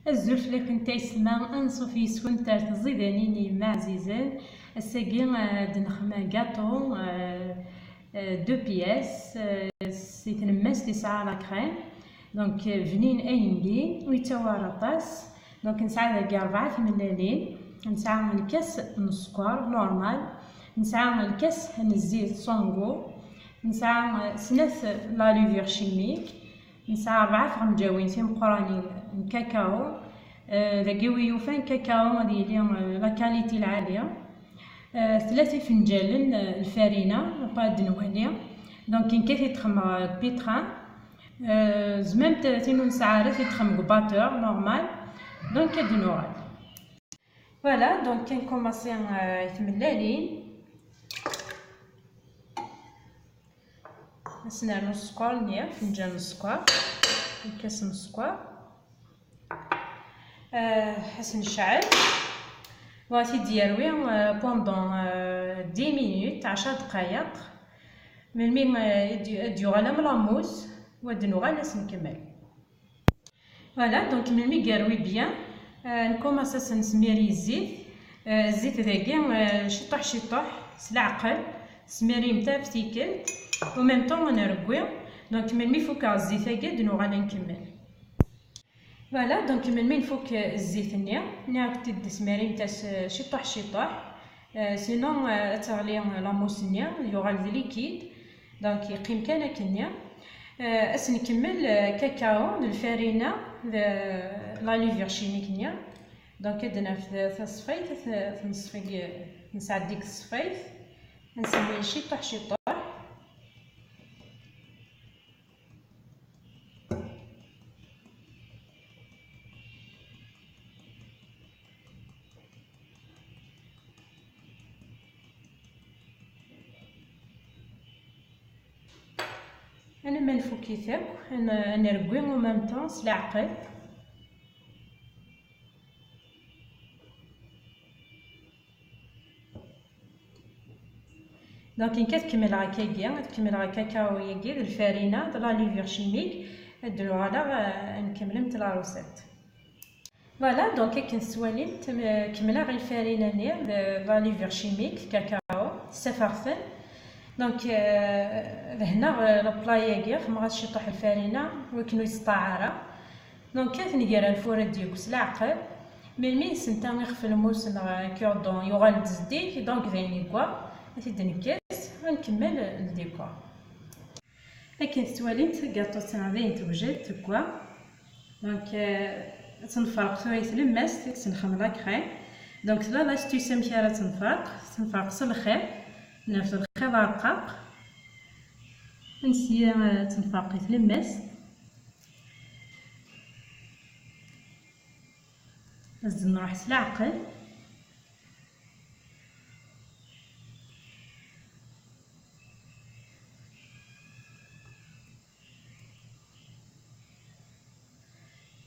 الزلف لكن تيسمى أنصو في سكنتر تزيدانيني مع عزيزان الساقي دنخما كاطو دو بياس سي تنماس تسعة لا كريم دونك فنين اينكي ويتوارى طاس دونك نسعى ذاك 4 ثمنالين نسعى الكاس نسكر نورمال نسعى الكاس الزيت صونغو نسعى 3 لالوفير شيميك نسعى 4 فرمجاوين مقرانين كاكاو ذاكي ويوفان كاكاو غادي يلي لا كاليتي العاليه 3 فنجال الفارينه باد نواليه دونك كاين كيف يتخمر بيتران زمام 30 ساعه يتخمر باتور نورمال دونك هاد نوال فوالا دونك كنكوماسي يتملالين نسنعملو السكر نيا فنجان السكر كاس من السكر حسن نشعل وغادي ديروي بوندون 10 مينوت 10 دقائق من مين ديوغالا من لاموس ودنوغا نكمل فوالا دونك من مي كاروي بيان نكوماسا نسميري الزيت الزيت ذاكي شطح سلعقل سميري نتا فتيكلت و ميم طون نركوي دونك من مي فوكا الزيت هكا دنوغا نكمل فوالا دونك من مين فوك الزيت نعاود تد سماري نتا شطح سينو تغلي لاموس يوغال ليكيد دونك يقيم كان كنيا نكمل كاكاو الفارينه لا لوفير شيميك نيا دونك درنا في الصفيت نصفي نسعد ديك الصفيت نسميه شطح انا ما نفوكي ثاك نركوي و ميم طون سلعقل دونك كتكمل هكاكيا تكمل كاكاو ياكي الفارينه لا لوفير شيميك نديرو على نكمل مت لا روسيت فوالا دونك كنسوالين كملا غير الفارينه لا لوفير شيميك كاكاو سفرفن دونك هنا لابلاياكي ما غاديش يطيح الفارينه وكنو يستعاره دونك كندير الفور ديالك العقل مين سنتا نخف الموس كيردون يوغال تزديك دونك ذيني كوا غادي نكاس ونكمل الديكور لكن تواليت كاطو تنعبين توجد كوا دونك تنفرق ثويت لماس تنخم لا كريم دونك لا لاستيس مشاره تنفرق الخير نفس الخير رقاق نسي تنفرق لماس لازم نروح سلعقل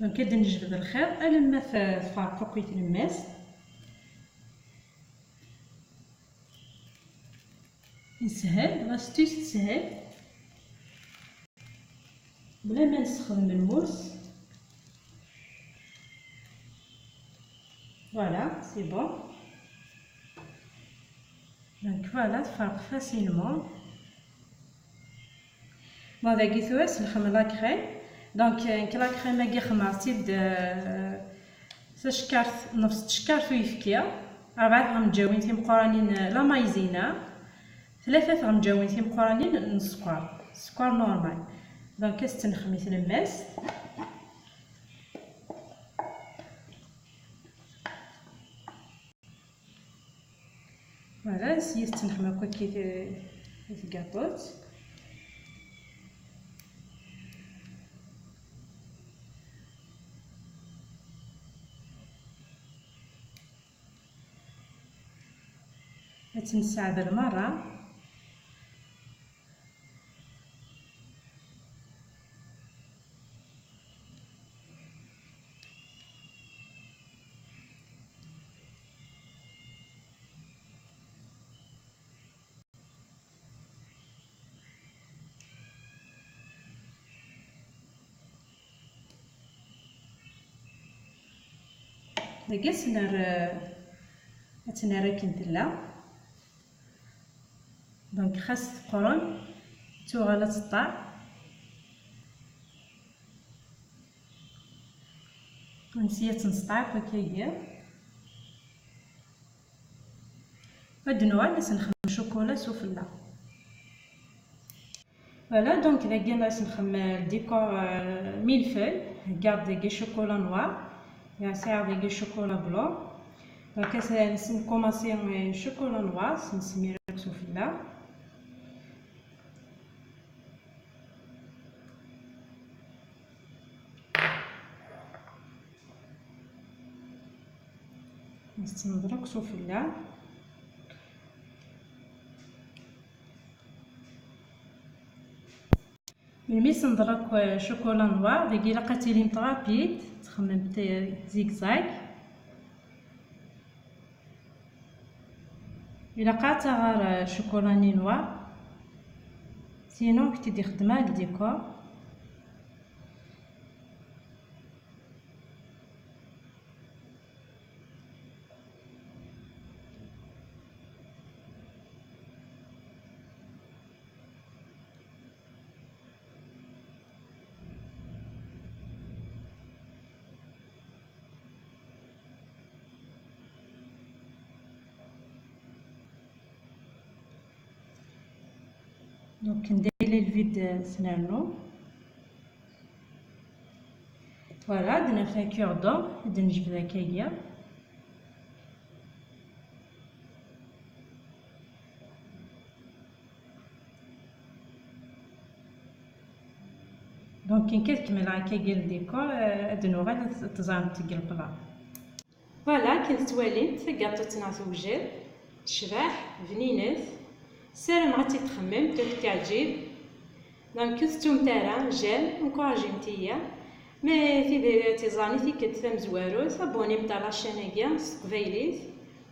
دونك كدا نجبد الخير لما تفرقو كويت الماس يسهل لاستيس تسهل بلا ما نستخدم الموس فوالا سي بون دونك فوالا تفرق فاسيلمون هذا كيثواس نخمم لا كريم دونك لا كريم هاكي خمرتي شكارت نص تشكارت ويفكيا 4 غمجاوين مقرانين لا مايزينا 3 غمجاوين مقرانين السكر نورمال دونك كنخمي الماس فوالا سيت نخمم هكا كي كاطوط تنسى بالمره داكا تنرى كنتلا دونك خاص تقرن توغالا تطاع نسيت تنسطع هكايا هاد النوع اللي نخدم شوكولا سوفلا. فوالا دونك داكا نخدم الديكور ميلفوي كاع داكا شوكولا نوار يا ساعه داكا شوكولا بلون دونك نكوماسي شوكولا نوار نسمي سوفلا. نستنضرك سوفلا ملي تنضرك شوكولا نوار داكي لقيتي لي مطرابيد تخمم زيكزاك الا قاطع غير شوكولا نوار سينو كنتي دي خدمه الديكور. دونك ندير الفيد سنانو فوالا درنا فيها كوردون نجبد هكايا دونك كي كتكمل هكايا الديكور ادنو غير تزانت تقلب البلا. فوالا كي تواليت كاطو تنعسوجل تشبح بنينات سالم غادي تخمم تعجب دونك كستوم تاعها جال انكوراجي نتيا ما في تيزاني في كتفهم زوارو صابوني متاع لاشين هكا قبيليت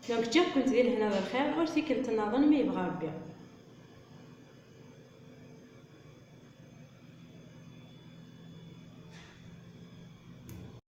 دونك جا كنت دير هنا بالخير اور في كنت نظن ما يبغى ربي.